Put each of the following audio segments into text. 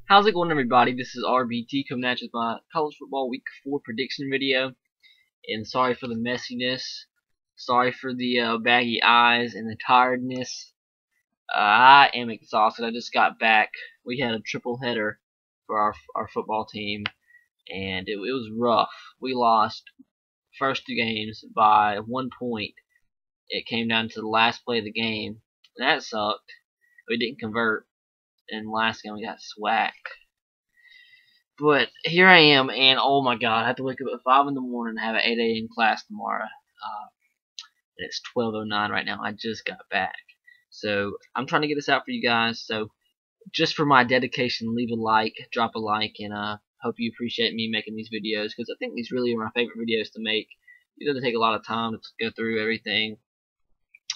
How's it going, everybody? This is RBT coming at you with my college football week 4 prediction video. And sorry for the messiness. Sorry for the baggy eyes and the tiredness. I am exhausted. I just got back. We had a triple header for our football team, and it was rough. We lost first 2 games by 1 point. It came down to the last play of the game, and that sucked. We didn't convert. And last game we got swacked. But here I am, and oh my god, I have to wake up at 5 in the morning and have an 8 a.m. class tomorrow. And it's 12:09 right now. I just got back. So I'm trying to get this out for you guys. So just for my dedication, leave a like, drop a like, and hope you appreciate me making these videos, because I think these really are my favorite videos to make. It doesn't take a lot of time to go through everything.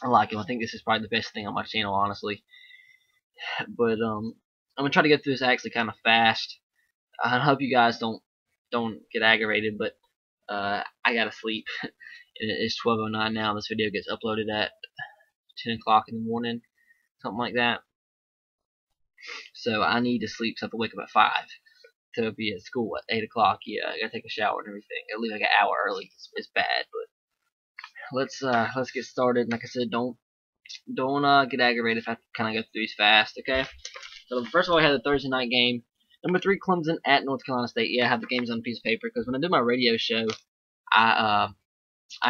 I like them. I think this is probably the best thing on my channel, honestly. But I'm gonna try to get through this actually kind of fast. I hope you guys don't get aggravated, but I gotta sleep. It's 12:09 now. This video gets uploaded at 10 o'clock in the morning, something like that. So I need to sleep, so I have to wake up at 5 to be at school at 8 o'clock. Yeah, I gotta take a shower and everything. I leave like an hour early. It's bad, but let's get started. Like I said, don't get aggravated if I kind of go through these fast, okay? So first of all, I had the Thursday night game. Number 3, Clemson at North Carolina State. Yeah, I have the games on a piece of paper, because when I do my radio show, I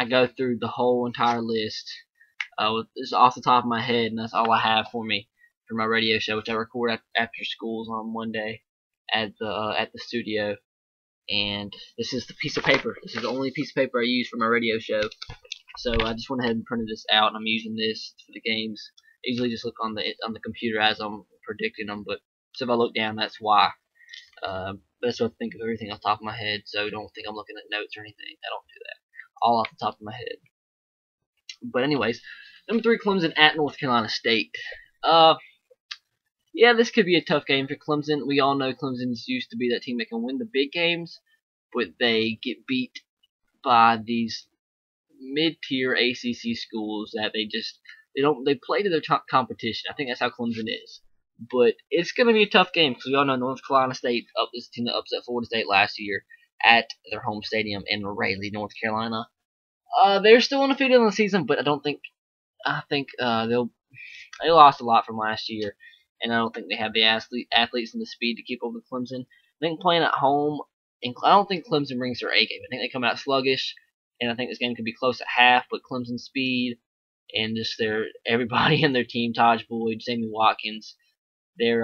go through the whole entire list. It's off the top of my head, and that's all I have for me for my radio show, which I record after schools on Monday at the studio. And this is the piece of paper. This is the only piece of paper I use for my radio show. So I just went ahead and printed this out, and I'm using this for the games. I usually just look on the computer as I'm predicting them, but so if I look down, that's why. That's what I think of everything off the top of my head, so don't think I'm looking at notes or anything. I don't do that. All off the top of my head. But anyways, number 3, Clemson at North Carolina State. Yeah, this could be a tough game for Clemson. We all know Clemson's used to be that team that can win the big games, but they get beat by these mid-tier ACC schools that they play to their top competition. I think that's how Clemson is. But it's going to be a tough game, because we all know North Carolina State this team that upset Florida State last year at their home stadium in Raleigh, North Carolina. They're still undefeated in the season, but I think they lost a lot from last year, and I don't think they have the athletes and the speed to keep up with Clemson. I think playing at home, and I don't think Clemson brings their A game. I think they come out sluggish, and I think this game could be close at half. But Clemson's speed and just everybody in their team, Taj Boyd, Sammy Watkins, their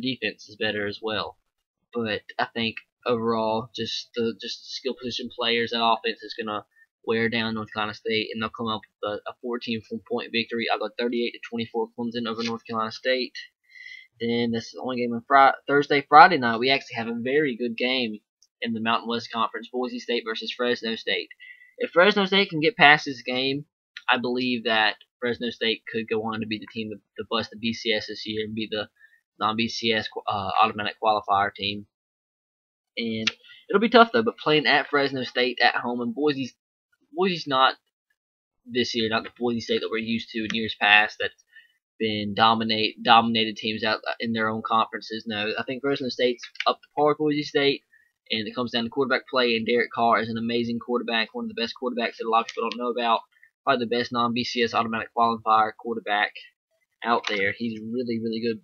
defense is better as well. But I think overall, just the skill position players, that offense is gonna wear down North Carolina State, and they'll come up with a 14-point victory. I'll go 38-24 Clemson over North Carolina State. Then this is the only game on Friday night. We actually have a very good game in the Mountain West Conference: Boise State versus Fresno State. If Fresno State can get past this game, I believe that Fresno State could go on to be the team to bust the BCS this year and be the non-BCS automatic qualifier team. And it'll be tough though. But playing at Fresno State at home, and Boise's not this year, not the Boise State that we're used to in years past, that's been dominated teams out in their own conferences. No, I think Fresno State's up to par with Boise State, and it comes down to quarterback play. And Derek Carr is an amazing quarterback, one of the best quarterbacks that a lot of people don't know about. Probably the best non-BCS automatic qualifier quarterback out there. He's really, really good.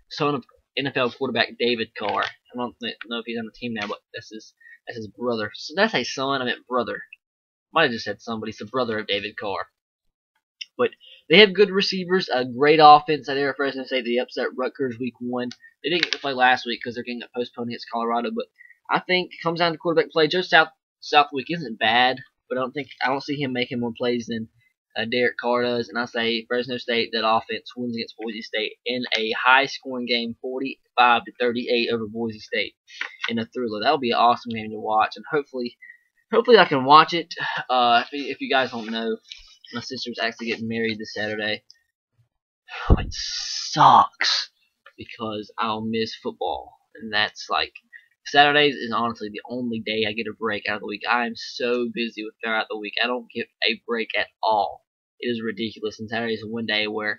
Son of NFL quarterback David Carr. I don't know if he's on the team now, but that's his brother. So that's a son. I meant brother. Might have just said son, but he's the brother of David Carr. But they have good receivers, a great offense out there at Fresno State. They upset Rutgers week 1. They didn't get to play last week because they're getting postponed against Colorado. But I think it comes down to quarterback play. Joe Southwick isn't bad, but I don't see him making more plays than Derek Carr does. And I say Fresno State, that offense wins against Boise State in a high-scoring game, 45-38 over Boise State in a thriller. That'll be an awesome game to watch, and hopefully I can watch it. If you guys don't know, my sister's actually getting married this Saturday. It sucks because I'll miss football, and that's like, Saturdays is honestly the only day I get a break out of the week. I am so busy throughout the week. I don't get a break at all. It is ridiculous. And Saturday is one day where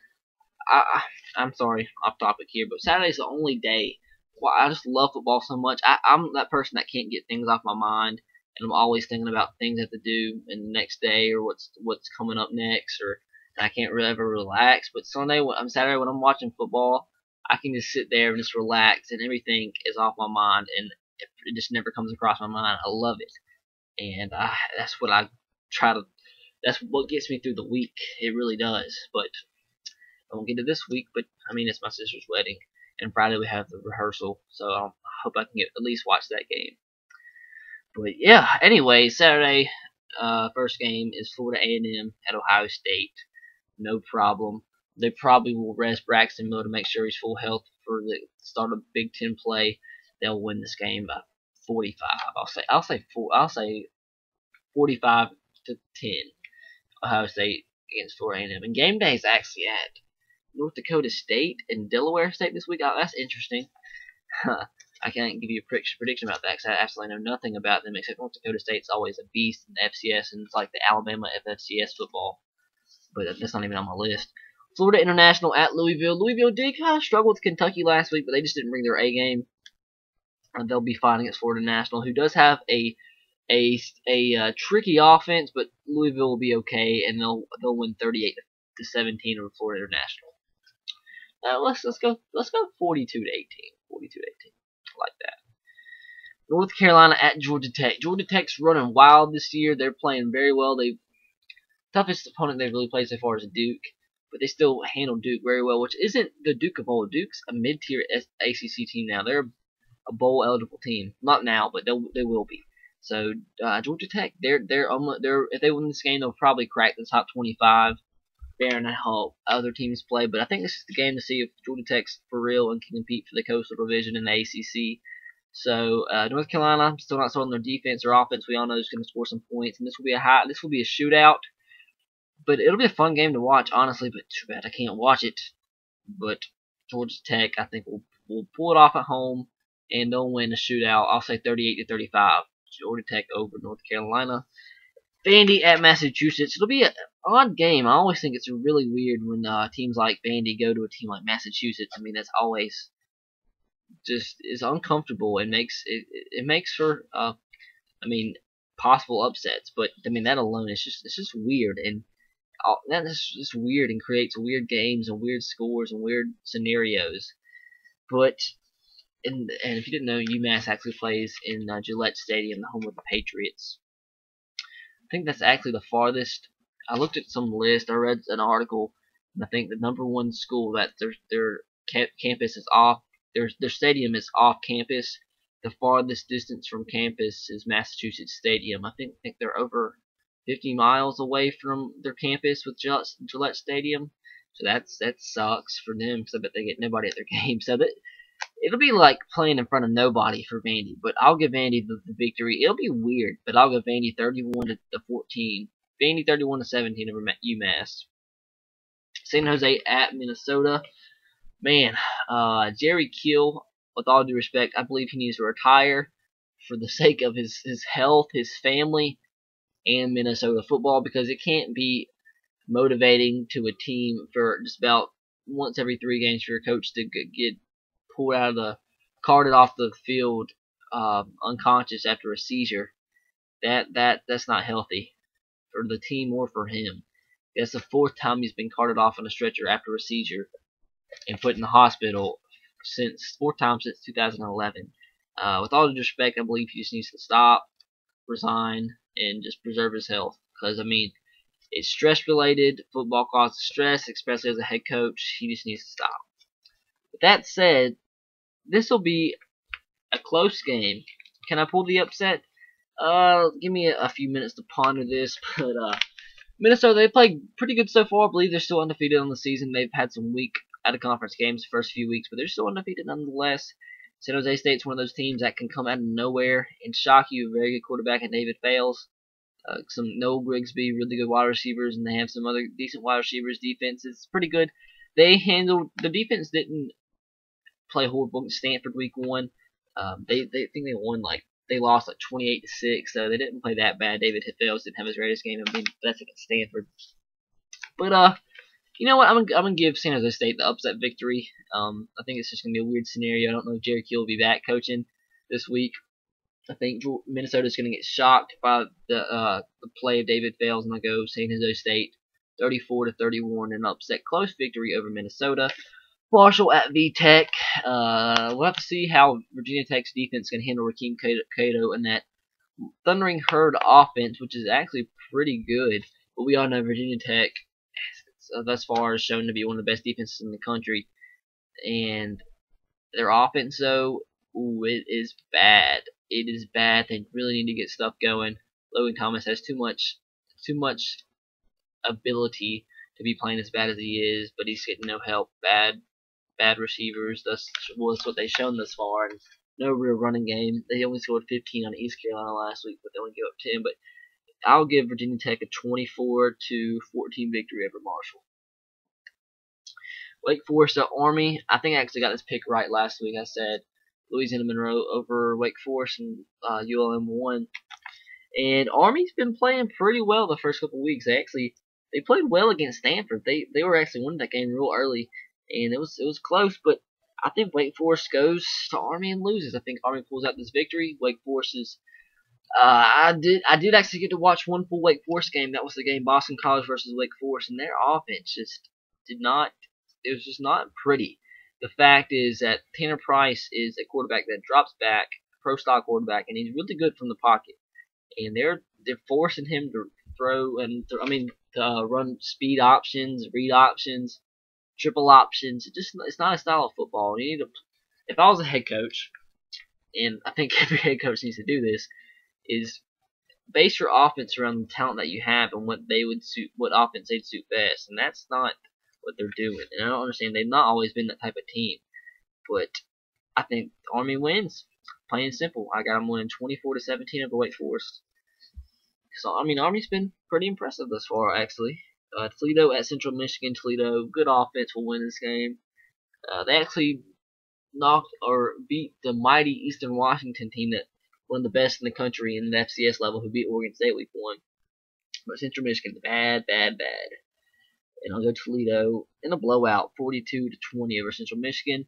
I'm sorry, off topic here, but Saturday's the only day. Well, I just love football so much. I'm that person that can't get things off my mind, and I'm always thinking about things I have to do in the next day or what's coming up next, or I can't really ever relax. But Saturday when I'm watching football, I can just sit there and just relax, and everything is off my mind, and it just never comes across my mind. I love it, and that's what I try to. That's what gets me through the week. It really does. But I won't get to this week. But I mean, it's my sister's wedding, and Friday we have the rehearsal, so I hope I can at least watch that game. But yeah, anyway, Saturday, first game is Florida A&M at Ohio State. No problem. They probably will rest Braxton Miller to make sure he's full health for the start of Big Ten play. They'll win this game by 45. I'll say 45 to 10. Ohio State against Florida A&M. And game day is actually at North Dakota State and Delaware State this week. Oh, that's interesting. I can't give you a prediction about that because I absolutely know nothing about them except North Dakota State's always a beast in the FCS, and it's like the Alabama FFCS football. But that's not even on my list. Florida International at Louisville. Louisville did kind of struggle with Kentucky last week, but they just didn't bring their A game. And they'll be fighting against Florida National, who does have a tricky offense, but Louisville will be okay, and they'll win 38 to 17 over Florida International. Let's go 42 to 18. 42 to 18. I like that. North Carolina at Georgia Tech. Georgia Tech's running wild this year. They're playing very well. Toughest opponent they've really played so far is Duke, but they still handle Duke very well, which isn't the Duke of old. Duke's a mid-tier ACC team now. They're a bowl eligible team. Not now, but they will be. So Georgia Tech, they're if they win this game, they'll probably crack the top 25. Bearing how other teams play, but I think this is the game to see if Georgia Tech's for real and can compete for the Coastal Division in the ACC. So North Carolina still not sold on their defense or offense. We all know is going to score some points, and this will be a shootout. But it'll be a fun game to watch, honestly. But too bad I can't watch it. But Georgia Tech, I think, will pull it off at home, and they'll win the shootout. I'll say 38 to 35. Georgia Tech over North Carolina. Vandy at Massachusetts. It'll be an odd game. I always think it's really weird when teams like Vandy go to a team like Massachusetts. I mean, that's always just is uncomfortable and makes for possible upsets. But I mean, that alone is just weird, and that is just weird and creates weird games and weird scores and weird scenarios. But and if you didn't know, UMass actually plays in Gillette Stadium, the home of the Patriots. I think that's actually the farthest. I looked at some list. I read an article, and I think the number one school that their campus is off, their stadium is off campus. The farthest distance from campus is Massachusetts Stadium. I think they're over 50 miles away from their campus with Gillette Stadium. So that sucks for them because I bet they get nobody at their game. So it'll be like playing in front of nobody for Vandy, but I'll give Vandy the victory. It'll be weird, but I'll give Vandy 31 to 14. Vandy 31 to 17 over UMass. San Jose at Minnesota. Man, Jerry Kill, with all due respect, I believe he needs to retire for the sake of his health, his family, and Minnesota football, because it can't be motivating to a team for just about once every 3 games for your coach to get pulled out of carted off the field unconscious after a seizure. That's not healthy for the team or for him. That's the 4th time he's been carted off on a stretcher after a seizure and put in the hospital since 4th time since 2011. With all due respect, I believe he just needs to stop, resign, and just preserve his health. Because I mean, it's stress related. Football causes stress, especially as a head coach. He just needs to stop. With that said, this will be a close game. Can I pull the upset? Give me a few minutes to ponder this. But Minnesota, they played pretty good so far. I believe they're still undefeated on the season. They've had some weak out-of-conference games the first few weeks, but they're still undefeated nonetheless. San Jose State's one of those teams that can come out of nowhere and shock you. A very good quarterback in David Fales. Some Noel Grigsby, really good wide receivers, and they have some other decent wide receivers. Defense is pretty good. The defense didn't play horrible against Stanford week 1. They think they won they lost 28-6, so they didn't play that bad. David Fales didn't have his greatest game. I mean, that's against Stanford. But You know what? I'm gonna give San Jose State the upset victory. I think it's just gonna be a weird scenario. I don't know if Jerry Kill will be back coaching this week. I think Minnesota's gonna get shocked by the play of David Fales, and I go San Jose State 34-31, an upset close victory over Minnesota. Marshall at VTech. We'll have to see how Virginia Tech's defense can handle Rakeem Cato and that Thundering Herd offense, which is actually pretty good. But we all know Virginia Tech thus far has shown to be one of the best defenses in the country. And their offense, though, it is bad. It is bad. They really need to get stuff going. Logan Thomas has too much ability to be playing as bad as he is, but he's getting no help. Bad receivers. That's what they've shown thus far. And no real running game. They only scored 15 on East Carolina last week, but they only gave up 10. But I'll give Virginia Tech a 24-14 victory over Marshall. Wake Forest at Army. I think I actually got this pick right last week. I said Louisiana Monroe over Wake Forest, and ULM won. And Army's been playing pretty well the first couple weeks. They played well against Stanford. They were actually winning that game real early, and it was close. But I think Wake Forest goes to Army and loses. I think Army pulls out this victory. Wake Forest is. I did actually get to watch one full Wake Forest game. That was the game Boston College versus Wake Forest, and their offense just did not. It was just not pretty. The fact is that Tanner Price is a quarterback that drops back, pro-style quarterback, and he's really good from the pocket. And they're forcing him to throw and to run speed options, read options, triple options. It's not a style of football. You need to. If I was a head coach, and I think every head coach needs to do this, is base your offense around the talent that you have and what offense they'd suit best. And that's not what they're doing. And I don't understand. They've not always been that type of team. But I think Army wins. Plain and simple. I got them winning 24-17 over Wake Forest. So Army's been pretty impressive thus far, actually. Toledo at Central Michigan. Toledo, good offense, will win this game. They actually beat the mighty Eastern Washington team that one of the best in the country in the FCS level, who beat Oregon State week 1. But Central Michigan's bad. And I'll go Toledo in a blowout, 42-20 over Central Michigan.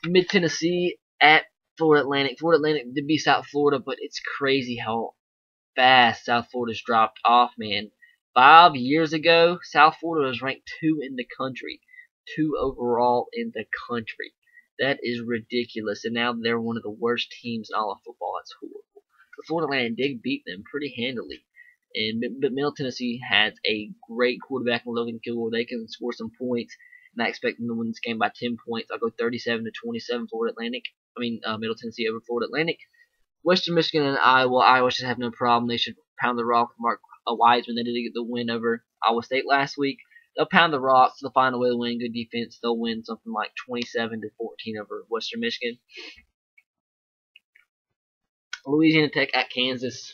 Mid Tennessee at Florida Atlantic. Florida Atlantic did beat South Florida, but it's crazy how fast South Florida's dropped off, man. 5 years ago, South Florida was ranked 2 in the country. 2 overall in the country. That is ridiculous. And now they're one of the worst teams in all of football. That's horrible. But Florida Atlantic did beat them pretty handily. But Middle Tennessee has a great quarterback in Logan Kilgore. They can score some points, and I expect them to win this game by 10 points. I'll go 37-27 Middle Tennessee over Florida Atlantic. Western Michigan and Iowa. Iowa should have no problem. They should pound the rock with Mark Wiseman. They did get the win over Iowa State last week. They'll pound the rocks. They'll find a way to win. Good defense. They'll win something like 27-14 over Western Michigan. Louisiana Tech at Kansas.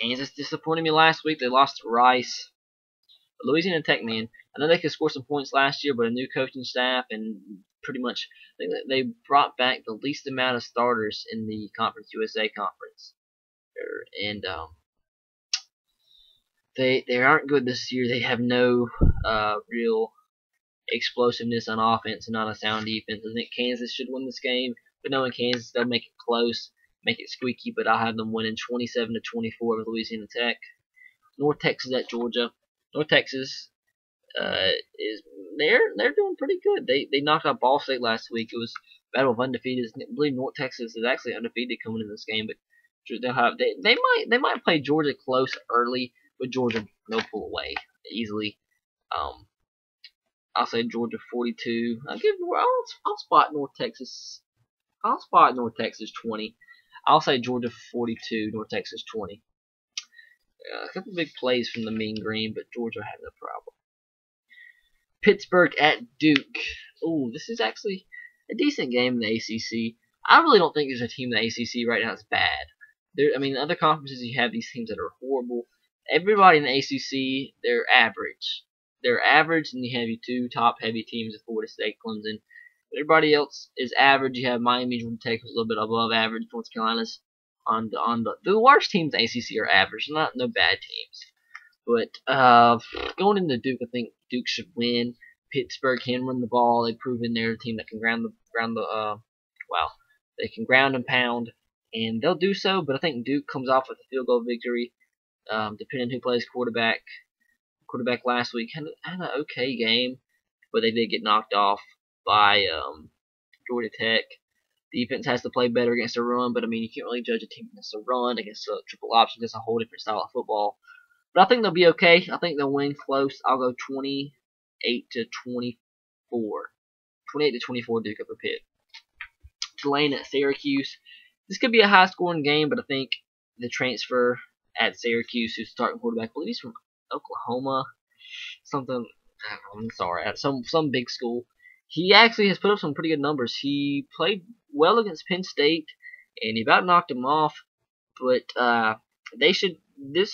Kansas disappointed me last week. They lost to Rice. But Louisiana Tech, man, I know they could score some points last year, but a new coaching staff and pretty much they brought back the least amount of starters in the Conference USA conference. And they aren't good this year. They have no real explosiveness on offense and not a sound defense. I think Kansas should win this game, but knowing Kansas, they'll make it close, make it squeaky, but I'll have them winning 27-24 with Louisiana Tech. North Texas at Georgia. North Texas they're doing pretty good. They knocked out Ball State last week. It was a battle of undefeated. I believe North Texas is actually undefeated coming in this game, but they might play Georgia close early, but Georgia they'll pull away easily. I'll say Georgia 42. I'll spot North Texas. I'll spot North Texas 20. I'll say Georgia 42, North Texas 20. A couple big plays from the Mean Green, but Georgia had no problem. Pittsburgh at Duke. Ooh, this is actually a decent game in the ACC. I really don't think there's a team in the ACC right now that's bad. In other conferences you have these teams that are horrible. Everybody in the ACC, they're average. They're average, and you have your 2 top-heavy teams of Florida State, Clemson. Everybody else is average. You have Miami, Georgia Tech, who's a little bit above average. North Carolina's on the worst teams in the ACC are average, no bad teams. But going into Duke, I think Duke should win. Pittsburgh can run the ball. They've proven they're a team that can they can ground and pound, and they'll do so. But I think Duke comes off with a field goal victory, depending on who plays quarterback. Quarterback last week had an okay game, but they did get knocked off by Georgia Tech. Defense has to play better against the run, but I mean you can't really judge a team against the run against a triple option. It's a whole different style of football. But I think they'll be okay. I think they'll win close. I'll go 28-24. 28-24 Duke over Pitt. Tulane at Syracuse. This could be a high-scoring game, but I think the transfer at Syracuse, who's starting quarterback, I believe he's from Oklahoma, something. I'm sorry, at some big school. He actually has put up some pretty good numbers. He played well against Penn State, and he about knocked him off. But this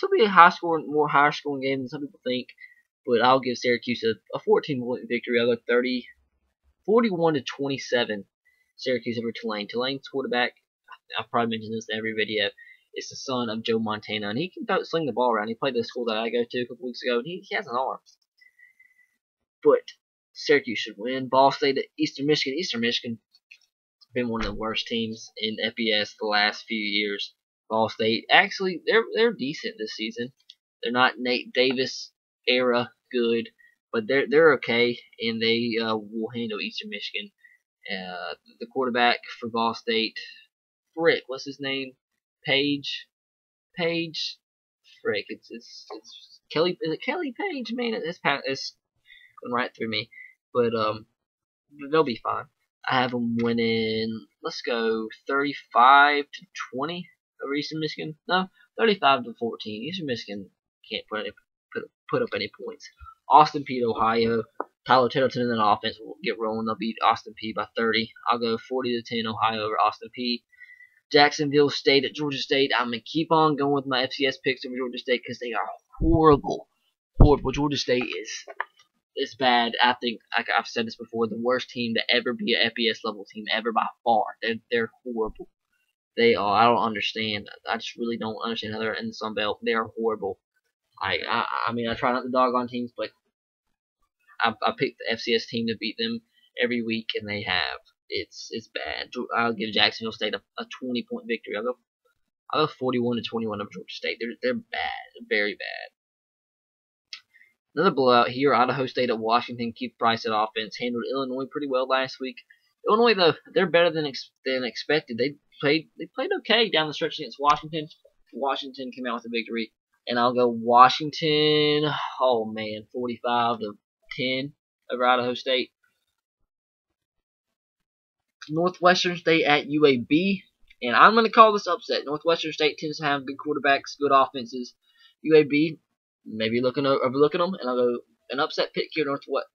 will be a more higher scoring game than some people think. But I'll give Syracuse a 14-point victory. I'll go 41-27. Syracuse over Tulane. Tulane's quarterback, I've probably mentioned this in every video, is the son of Joe Montana, and he can sling the ball around. He played the school that I go to a couple weeks ago, and he has an arm. But Syracuse should win. Ball State at Eastern Michigan. Eastern Michigan has been one of the worst teams in FBS the last few years. Ball State, actually, they're decent this season. They're not Nate Davis era good, but they're okay, and they will handle Eastern Michigan. The quarterback for Ball State, what's his name? Page. It's Kelly. Is it Kelly Page? Man, it's going right through me. But they'll be fine. I have them winning. Let's go 35-20 over Eastern Michigan. No, 35-14. Eastern Michigan can't put up any points. Austin Peay, Ohio. Tyler Titleton in that offense will get rolling. They'll beat Austin Peay by 30. I'll go 40-10 Ohio over Austin Peay. Jacksonville State at Georgia State. I'm going to keep on going with my FCS picks over Georgia State because they are horrible. Horrible. Georgia State is bad. I think, like I've said this before, the worst team to ever be an FBS level team ever by far. They're horrible. They are. I don't understand. I just really don't understand how they're in the Sun Belt. They are horrible. I mean, I try not to dog on teams, but I picked the FCS team to beat them every week, and they have. It's bad. I'll give Jacksonville State a 20-point victory. I'll go 41-21 over Georgia State. They're bad, very bad. Another blowout here. Idaho State at Washington. Keith Price at offense handled Illinois pretty well last week. Illinois though, they're better than expected. They played okay down the stretch against Washington. Washington came out with a victory, and I'll go Washington. Oh man, 45-10 over Idaho State. Northwestern State at UAB, and I'm going to call this upset. Northwestern State tends to have good quarterbacks, good offenses. UAB, maybe overlooking them, and I'll go an upset pick here.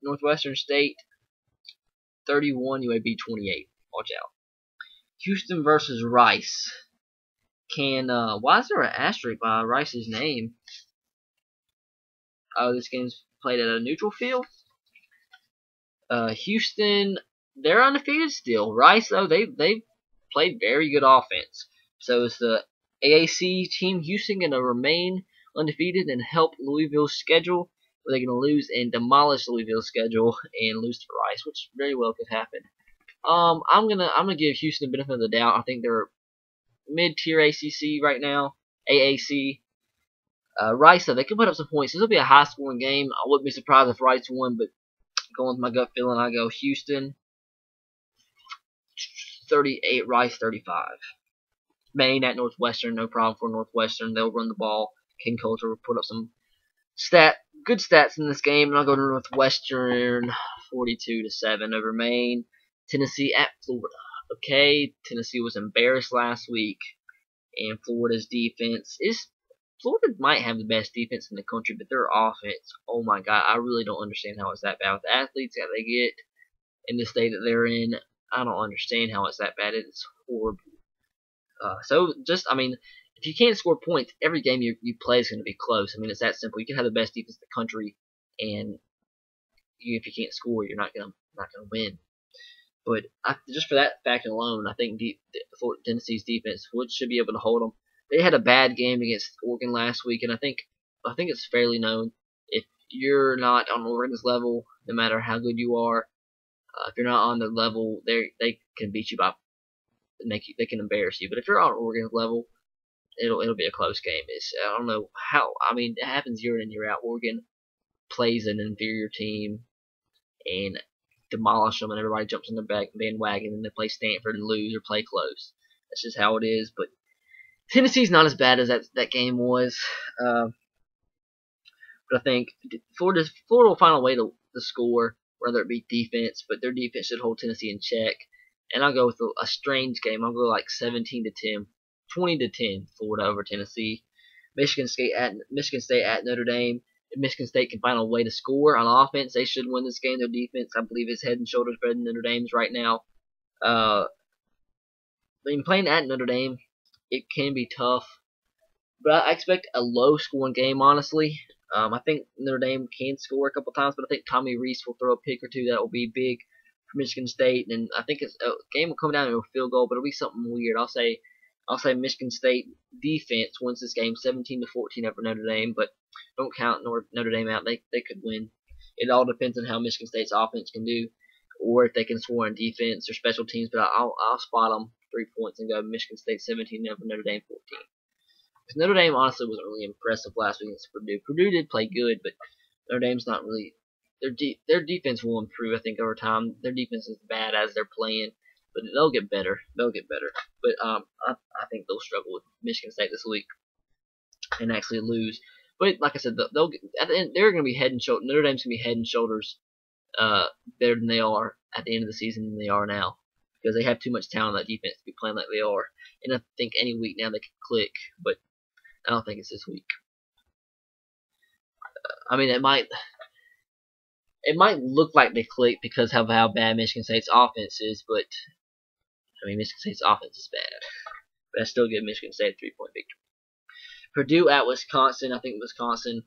Northwestern State 31, UAB 28. Watch out. Houston versus Rice. Why is there an asterisk by Rice's name? Oh, this game's played at a neutral field. Houston, they're undefeated still. Rice, though, they've played very good offense. So is the AAC team Houston going to remain undefeated and help Louisville's schedule? Or are they going to lose and demolish Louisville's schedule and lose to Rice, which very well could happen. I'm gonna give Houston the benefit of the doubt. I think they're mid-tier ACC right now. AAC. Rice, though, they can put up some points. This will be a high-scoring game. I wouldn't be surprised if Rice won, but going with my gut feeling, I go Houston 38, Rice 35. Maine at Northwestern, no problem for Northwestern. They'll run the ball. King Coulter will put up some good stats in this game, and I'll go to Northwestern 42-7 over Maine. Tennessee at Florida. Okay, Tennessee was embarrassed last week, and Florida's defense is. Florida might have the best defense in the country, but their offense, oh my God, I really don't understand how it's that bad. With the athletes that they get in the state that they're in, I don't understand how it's that bad. It's horrible. If you can't score points, every game you play is going to be close. I mean, it's that simple. You can have the best defense in the country, and if you can't score, you're not gonna win. But just for that fact alone, I think Tennessee's defense should be able to hold them. They had a bad game against Oregon last week, and I think it's fairly known if you're not on Oregon's level, No matter how good you are, if you're not on their level, they can beat you by they can embarrass you. But if you're on Oregon's level, it'll be a close game. I don't know how. I mean, it happens year in and year out. Oregon plays an inferior team and demolish them, and everybody jumps on their bandwagon, and they play Stanford and lose or play close. That's just how it is. But Tennessee's not as bad as that game was. But I think Florida will find a way to score, whether it be defense, but their defense should hold Tennessee in check. And I'll go with a strange game. I'll go like 17-10, 20-10, Florida over Tennessee. Michigan State at Notre Dame. If Michigan State can find a way to score on offense, they should win this game. Their defense, I believe, is head and shoulders better than Notre Dame's right now. When playing at Notre Dame, it can be tough. But I expect a low-scoring game, honestly. I think Notre Dame can score a couple times, but I think Tommy Rees will throw a pick or two that will be big for Michigan State. And I think a game will come down to a field goal, but it'll be something weird. I'll say Michigan State defense wins this game 17-14 over Notre Dame, but don't count Notre Dame out. They could win. It all depends on how Michigan State's offense can do, or if they can score on defense or special teams. But I'll spot them 3 points and go Michigan State 17 over Notre Dame 14. Because Notre Dame honestly wasn't really impressive last week against Purdue. Purdue did play good, but Notre Dame's not really. Their defense will improve, I think, over time. Their defense is bad as they're playing, but they'll get better. But I think they'll struggle with Michigan State this week and actually lose. But like I said, they'll get, at the end, they're going to be head and shoulders. Notre Dame's going to be head and shoulders better than they are at the end of the season than they are now, because they have too much talent on that defense to be playing like they are. And I think any week now they can click, but I don't think it's this week. I mean, it might look like they click because of how bad Michigan State's offense is, but I mean, Michigan State's offense is bad. But I still give Michigan State a 3-point victory. Purdue at Wisconsin. I think Wisconsin,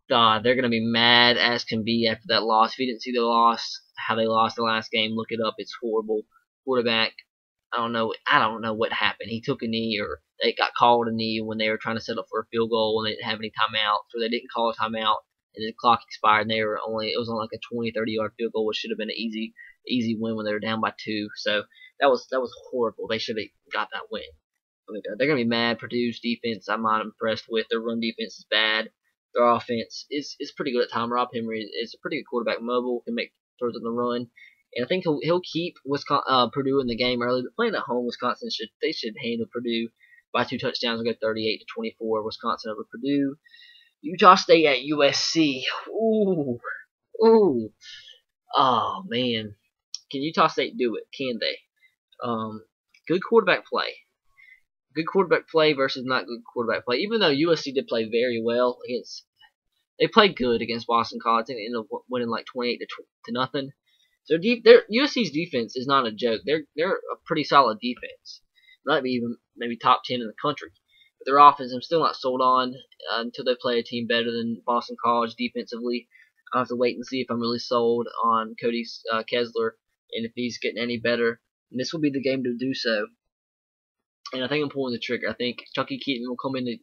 they're going to be mad as can be after that loss. If you didn't see the loss, how they lost the last game, look it up. It's horrible. Quarterback, I don't know what happened. He took a knee, or they got called a knee when they were trying to set up for a field goal and they didn't have any timeouts, or they didn't call a timeout and the clock expired and it was on like a 20, 30-yard field goal, which should have been an easy win when they were down by 2. So that was horrible. They should have got that win. I mean, they're gonna be mad. Purdue's defense, I'm not impressed with. Their run defense is bad. Their offense is pretty good at times. Rob Henry is a pretty good quarterback, mobile, can make throws on the run. And I think he'll keep Purdue in the game early. But playing at home, Wisconsin should handle Purdue by 2 touchdowns and go 38-24. Wisconsin over Purdue. Utah State at USC. Ooh. Oh man, can Utah State do it? Can they? Good quarterback play. Good quarterback play versus not good quarterback play. Even though USC did play very well they played good against Boston College and ended up winning like 28-0. So USC's defense is not a joke. They're a pretty solid defense. Might be even maybe top 10 in the country. But their offense, I'm still not sold on until they play a team better than Boston College defensively. I'll have to wait and see if I'm really sold on Cody Kessler and if he's getting any better. And this will be the game to do so. And I think I'm pulling the trigger. I think Chucky Keaton will come into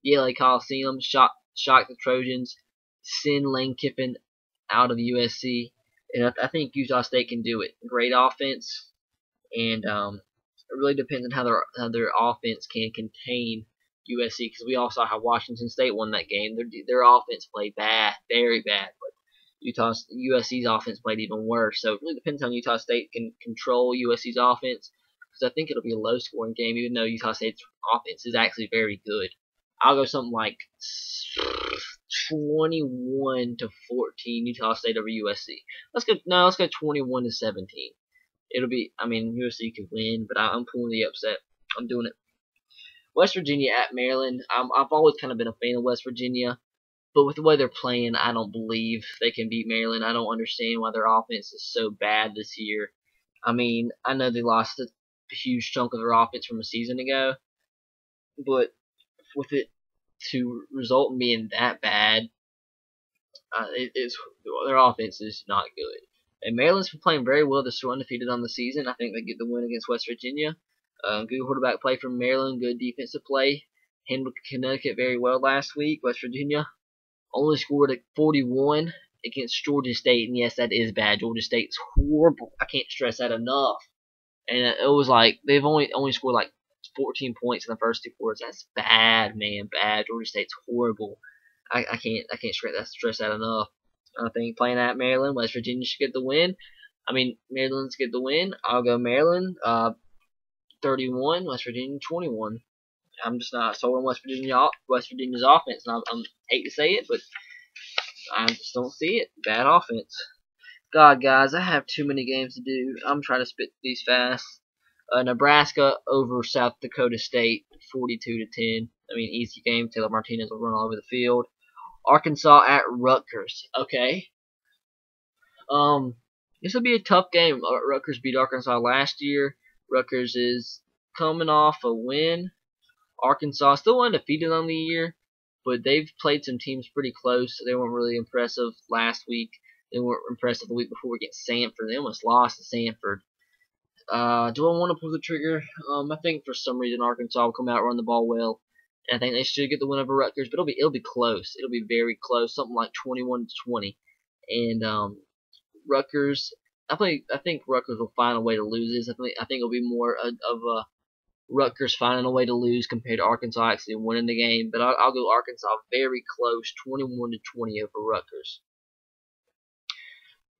the LA Coliseum, shock the Trojans, send Lane Kiffin out of USC. And I think Utah State can do it. Great offense, and it really depends on how their offense can contain USC. Because we all saw how Washington State won that game. Their offense played bad, very bad. But USC's offense played even worse. So it really depends on Utah State can control USC's offense. Because I think it'll be a low-scoring game, even though Utah State's offense is actually very good. I'll go something like 21-14 Utah State over USC. Let's go 21-17. USC could win, but I'm pulling the upset. I'm doing it. West Virginia at Maryland. I've always kind of been a fan of West Virginia, but with the way they're playing, I don't believe they can beat Maryland. I don't understand why their offense is so bad this year. I mean, I know they lost a huge chunk of their offense from a season ago, but with it to result in being that bad, their offense is not good. And Maryland's been playing very well. They're still undefeated on the season. I think they get the win against West Virginia. Good quarterback play from Maryland. Good defensive play. Handled Connecticut very well last week. West Virginia only scored at 41. against Georgia State, and yes, that is bad. Georgia State's horrible. I can't stress that enough. And it was like they've only scored like 14 points in the first 2 quarters. That's bad, man. Bad. Georgia State's horrible. I can't stress that enough. I think playing at Maryland, West Virginia should get the win. I mean, Maryland's get the win. I'll go Maryland. 31, West Virginia 21. I'm just not sold on West Virginia's offense. And I hate to say it, but I just don't see it. Bad offense. God, guys, I have too many games to do. I'm trying to spit these fast. Nebraska over South Dakota State, 42-10. I mean, easy game. Taylor Martinez will run all over the field. Arkansas at Rutgers. Okay. This will be a tough game. Rutgers beat Arkansas last year. Rutgers is coming off a win. Arkansas still undefeated on the year, but they've played some teams pretty close. They weren't really impressive last week. They weren't impressive the week before against Stanford. They almost lost to Stanford. Do I want to pull the trigger? I think for some reason Arkansas will come out, run the ball well, and I think they should get the win over Rutgers. But it'll be close. It'll be very close, something like 21-20. And Rutgers, I think Rutgers will find a way to lose this. I think it'll be more of a Rutgers finding a way to lose compared to Arkansas actually winning the game. But I'll go Arkansas very close, 21-20 over Rutgers.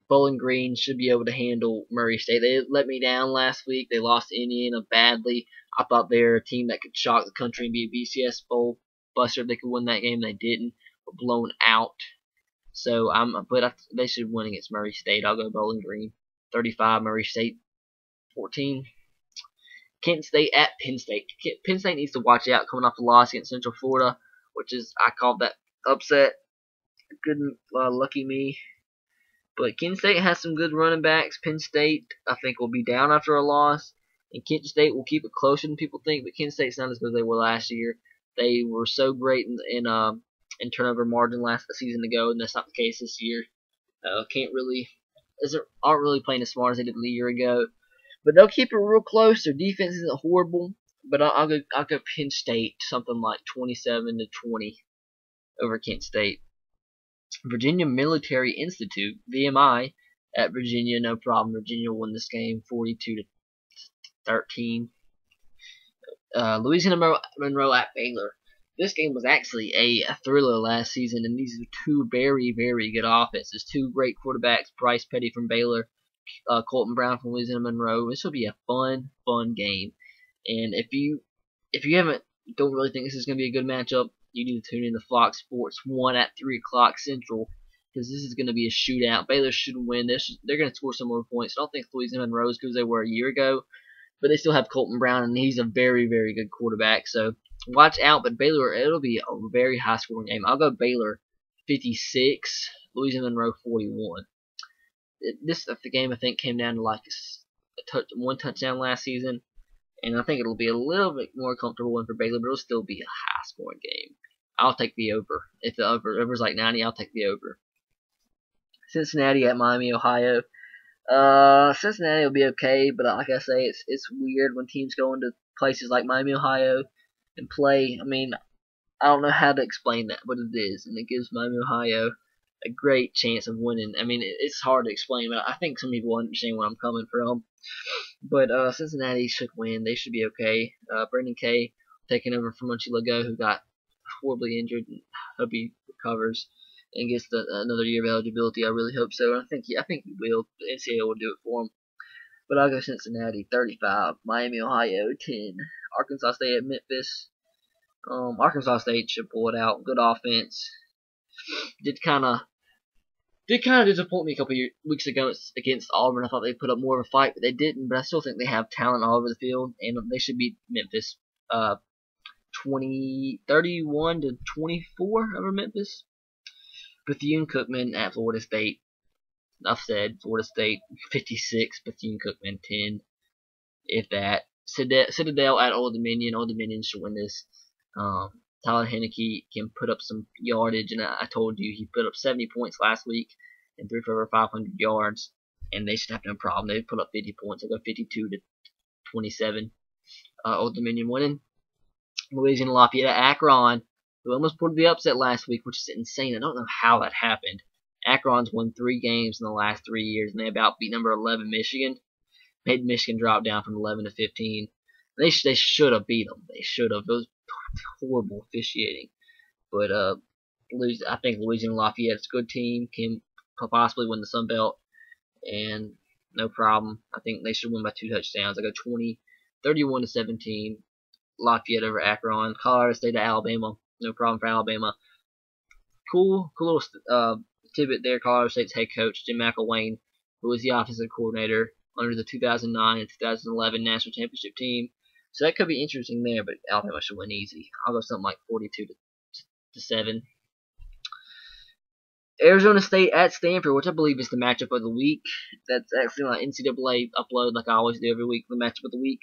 Bowling Green should be able to handle Murray State. They let me down last week. They lost to Indiana badly. I thought they were a team that could shock the country and be a BCS bowl buster if they could win that game. They didn't. Were blown out. So they should win against Murray State. I'll go Bowling Green. 35, Murray State 14. Kent State at Penn State. Penn State needs to watch out coming off the loss against Central Florida, which is, I called that upset. Good, lucky me. But Kent State has some good running backs. Penn State, I think, will be down after a loss. And Kent State will keep it closer than people think. But Kent State's not as good as they were last year. They were so great in turnover margin last season ago, and that's not the case this year. Aren't really playing as smart as they did a year ago. But they'll keep it real close. Their defense isn't horrible. But I'll go Penn State, something like 27-20 over Kent State. Virginia Military Institute, VMI, at Virginia, no problem. Virginia will win this game 42-13. Louisiana Monroe at Baylor. This game was actually a thriller last season, and these are two very, very good offenses. Two great quarterbacks, Bryce Petty from Baylor, Colton Brown from Louisiana Monroe. This will be a fun game. And if you don't really think this is going to be a good matchup, you need to tune in to Fox Sports 1 at 3 o'clock Central, because this is going to be a shootout. Baylor should win. They're going to score some more points. I don't think Louisiana Monroe is good as they were a year ago, but they still have Colton Brown, and he's a very, very good quarterback. So watch out. But Baylor, it'll be a very high-scoring game. I'll go Baylor 56, Louisiana Monroe 41. This the game I think came down to like one touchdown last season. And I think it'll be a little bit more comfortable win for Baylor, but it'll still be a high-scoring game. I'll take the over. If the over's like 90, I'll take the over. Cincinnati at Miami, Ohio. Cincinnati will be okay, but like I say, it's weird when teams go into places like Miami, Ohio, and play. I mean, I don't know how to explain that, but it is, and it gives Miami, Ohio a great chance of winning. I mean, it's hard to explain, but I think some people understand where I'm coming from. But Cincinnati should win. They should be okay. Brendan Kay taking over from Munchie Legault, who got horribly injured, and hope he recovers and gets another year of eligibility. I really hope so. And I think he will. The NCAA will do it for him. But I'll go Cincinnati 35, Miami, Ohio 10, Arkansas State at Memphis. Arkansas State should pull it out. Good offense. Did kind of disappoint me a couple weeks ago against Auburn. I thought they'd put up more of a fight, but they didn't. But I still think they have talent all over the field, and they should beat Memphis 31-24 over Memphis. Bethune-Cookman at Florida State. Enough said. Florida State 56, Bethune-Cookman 10. If that. Citadel at Old Dominion. Old Dominion should win this. Tyler Henneke can put up some yardage, and I told you he put up 70 points last week and threw for over 500 yards, and they should have no problem. They put up 50 points. They'll go 52-27. Old Dominion winning. Louisiana Lafayette at Akron, who almost pulled the upset last week, which is insane. I don't know how that happened. Akron's won 3 games in the last 3 years, and they about beat number 11 Michigan. Made Michigan drop down from 11 to 15. They should have beat them. They should have. It was horrible officiating. But I think Louisiana Lafayette's a good team. Can possibly win the Sun Belt, and no problem. I think they should win by 2 touchdowns. I go 31 to 17. Lafayette over Akron. Colorado State to Alabama. No problem for Alabama. Cool little tidbit there. Colorado State's head coach Jim McElwain, who was the offensive coordinator under the 2009 and 2011 national championship team. So that could be interesting there, but Alabama should win easy. I'll go something like 42 to 7. Arizona State at Stanford, which I believe is the matchup of the week. That's actually my NCAA upload, like I always do every week, the matchup of the week.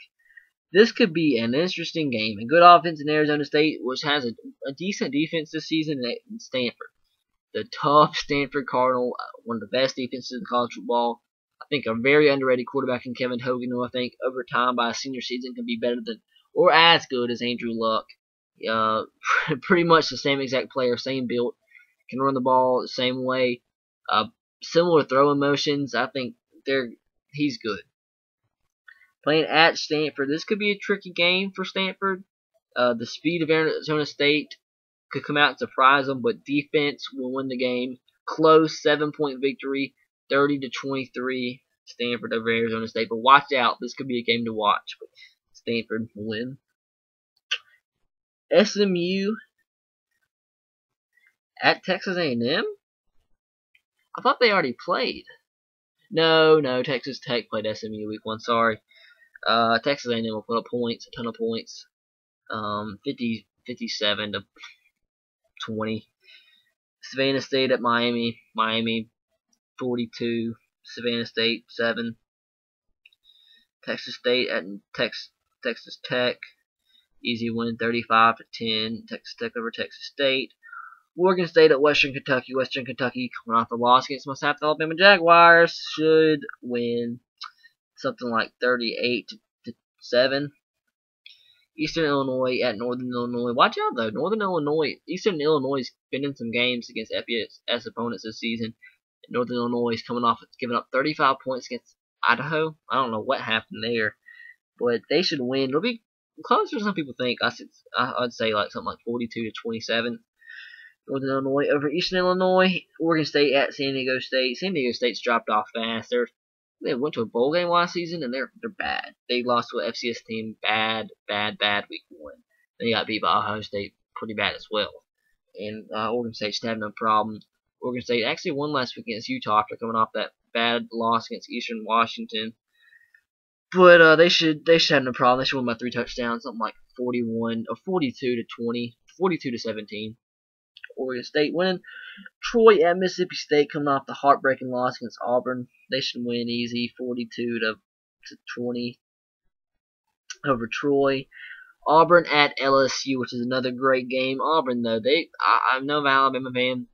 This could be an interesting game. A good offense in Arizona State, which has a decent defense this season in Stanford. The tough Stanford Cardinal, one of the best defenses in college football. I think a very underrated quarterback in Kevin Hogan, who I think over time by a senior season can be better than or as good as Andrew Luck. Pretty much the same exact player, same build, can run the ball the same way. Similar throwing motions. I think he's good. Playing at Stanford, this could be a tricky game for Stanford. The speed of Arizona State could come out and surprise them, but defense will win the game. Close 7-point victory, 30 to 23, Stanford over Arizona State. But watch out, this could be a game to watch. But Stanford will win. SMU at Texas A&M. I thought they already played. No, Texas Tech played SMU week 1. Sorry. Texas A&M will put up points, a ton of points. 57 to 20. Savannah State at Miami. Miami 42. Savannah State 7. Texas State at Texas Tech. Easy win 35 to 10. Texas Tech over Texas State. Oregon State at Western Kentucky. Western Kentucky coming off the loss against my South Alabama Jaguars should win something like 38 to 7. Eastern Illinois at Northern Illinois. Watch out though, Eastern Illinois has been in some games against FBS opponents this season. Northern Illinois is coming off giving up 35 points against Idaho. I don't know what happened there, but they should win. It'll be closer than some people think. I'd say like something like 42 to 27. Northern Illinois over Eastern Illinois. Oregon State at San Diego State. San Diego State's dropped off fast. They went to a bowl game last season and they're bad. They lost to an FCS team bad week 1. They got beat by Ohio State pretty bad as well. And Oregon State should have no problem. Oregon State actually won last week against Utah after coming off that bad loss against Eastern Washington. But they should have no problem. They should win by 3 touchdowns, something like 41 or 42 to 20, 42 to 17. Oregon State winning. Troy at Mississippi State coming off the heartbreaking loss against Auburn. They should win easy, 42 to 20 over Troy. Auburn at LSU, which is another great game. Auburn though, I'm no Alabama fan,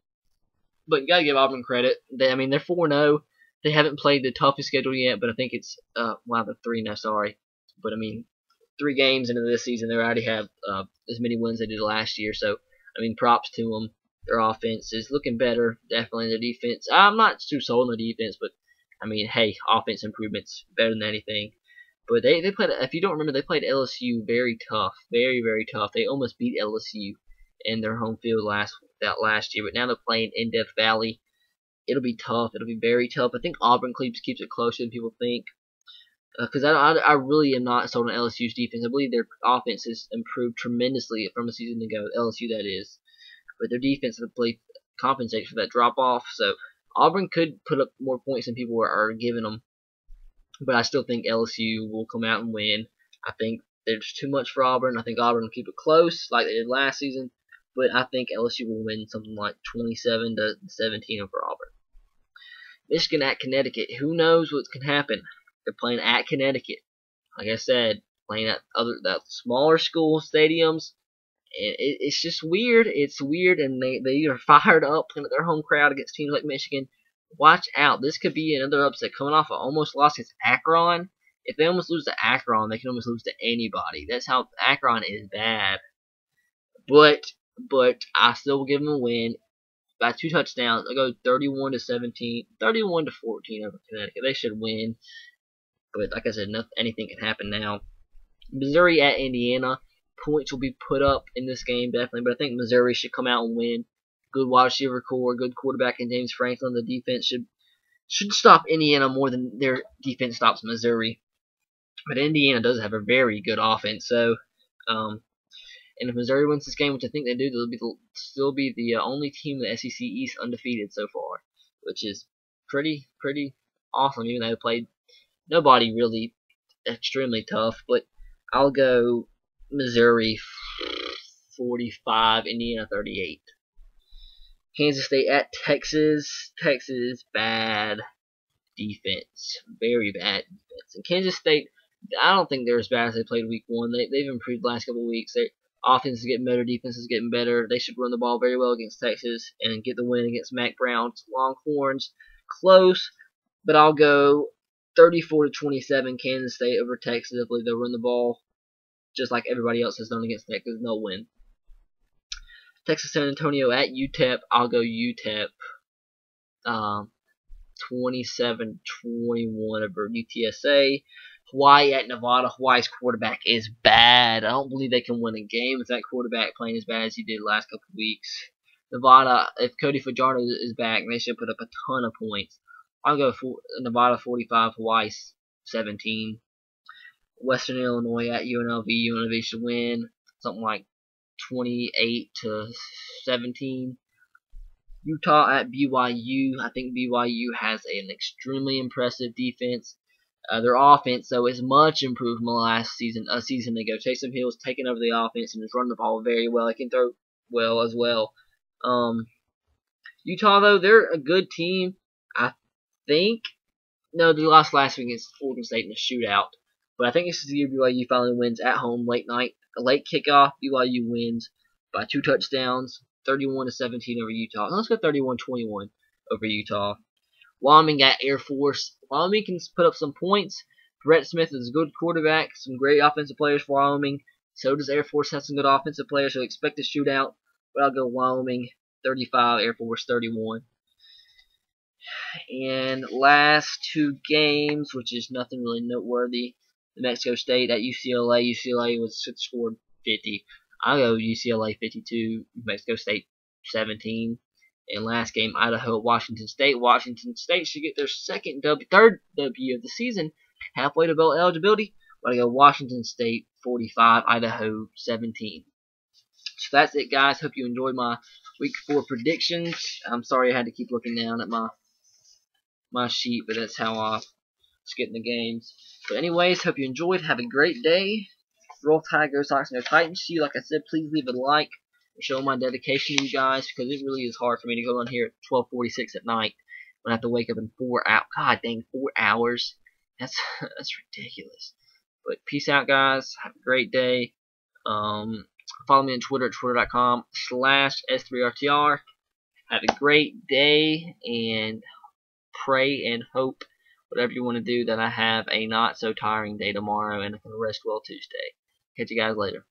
but you gotta give Auburn credit. They're 4-0. They haven't played the toughest schedule yet, but I think it's they're 3-0. Sorry, but 3 games into this season, they already have as many wins as they did last year. So props to them. Their offense is looking better, definitely. Their defense, I'm not too sold on the defense, but hey, offense improvements better than anything. But they played. If you don't remember, they played LSU very tough, very tough. They almost beat LSU in their home field last year, but now they're playing in Death Valley. It'll be tough. It'll be very tough. I think Auburn keeps it closer than people think. Because I really am not sold on LSU's defense. I believe their offense has improved tremendously from a season ago. LSU, that is. But their defense, I believe, compensates for that drop-off. So Auburn could put up more points than people are giving them. But I still think LSU will come out and win. I think there's too much for Auburn. I think Auburn will keep it close like they did last season. But I think LSU will win something like 27 to 17 over Auburn. Michigan at Connecticut. Who knows what can happen? They're playing at Connecticut. Like I said, playing at that smaller school stadiums. And it's just weird. It's weird, and they are fired up playing at their home crowd against teams like Michigan. Watch out. This could be another upset coming off of almost loss against Akron. If they almost lose to Akron, they can almost lose to anybody. That's how Akron is bad. But I still will give them a win. by 2 touchdowns. I'll go 31-17, 31-14 over Connecticut. They should win, but like I said, anything can happen now. Missouri at Indiana. Points will be put up in this game, definitely, but I think Missouri should come out and win. Good wide receiver core, good quarterback in James Franklin. The defense should stop Indiana more than their defense stops Missouri. But Indiana does have a very good offense, so and if Missouri wins this game, which I think they do, they'll still be the only team in the SEC East undefeated so far, which is pretty awesome. Even though they played nobody really extremely tough, but I'll go Missouri 45, Indiana 38. Kansas State at Texas. Texas, bad defense. Very bad defense. And Kansas State, I don't think they're as bad as they played week 1. They've improved the last couple of weeks. Their offense is getting better. Defense is getting better. They should run the ball very well against Texas and get the win against Mac Brown's Longhorns. Close, but I'll go 34-27 Kansas State over Texas. I believe they'll run the ball just like everybody else has done against Texas. They'll win. Texas San Antonio at UTEP. I'll go UTEP 27-21 over UTSA. Hawaii at Nevada. Hawaii's quarterback is bad. I don't believe they can win a game with that quarterback playing as bad as he did last couple of weeks. Nevada, if Cody Fajardo is back, they should put up a ton of points. I'll go for Nevada 45, Hawaii 17. Western Illinois at UNLV. UNLV should win something like 28-17. Utah at BYU. I think BYU has an extremely impressive defense. Their offense, though, is much improved from last season. A season ago, Taysom Hill's taken over the offense and is running the ball very well. He can throw well as well. Utah, though, they're a good team. I think. No, they lost last week against Oregon State in a shootout. But I think this is the year BYU finally wins at home, late night, a late kickoff. BYU wins by 2 touchdowns, 31-17 over Utah. Let's go 31-21 over Utah. Wyoming at Air Force. Wyoming can put up some points. Brett Smith is a good quarterback, some great offensive players for Wyoming. So does Air Force have some good offensive players, so expect a shootout. But I'll go Wyoming 35, Air Force 31. And last 2 games, which is nothing really noteworthy. New Mexico State at UCLA. UCLA scored 50. I'll go UCLA 52, New Mexico State 17. And last game, Idaho at Washington State. Washington State should get their third W of the season, halfway to bowl eligibility. But I go Washington State 45, Idaho 17. So that's it, guys. Hope you enjoyed my week 4 predictions. I'm sorry I had to keep looking down at my sheet, but that's how I was getting the games. But anyways, hope you enjoyed. Have a great day. Roll Tide, Go Sox, No Titans. See you. Like I said, please leave a like. Show my dedication to you guys, because it really is hard for me to go on here at 12:46 at night when I have to wake up in 4 hours. God dang, 4 hours. That's ridiculous. But peace out, guys. Have a great day. Follow me on Twitter at twitter.com/S3RTR. Have a great day, and pray and hope, whatever you want to do, that I have a not so tiring day tomorrow and I can rest well Tuesday. Catch you guys later.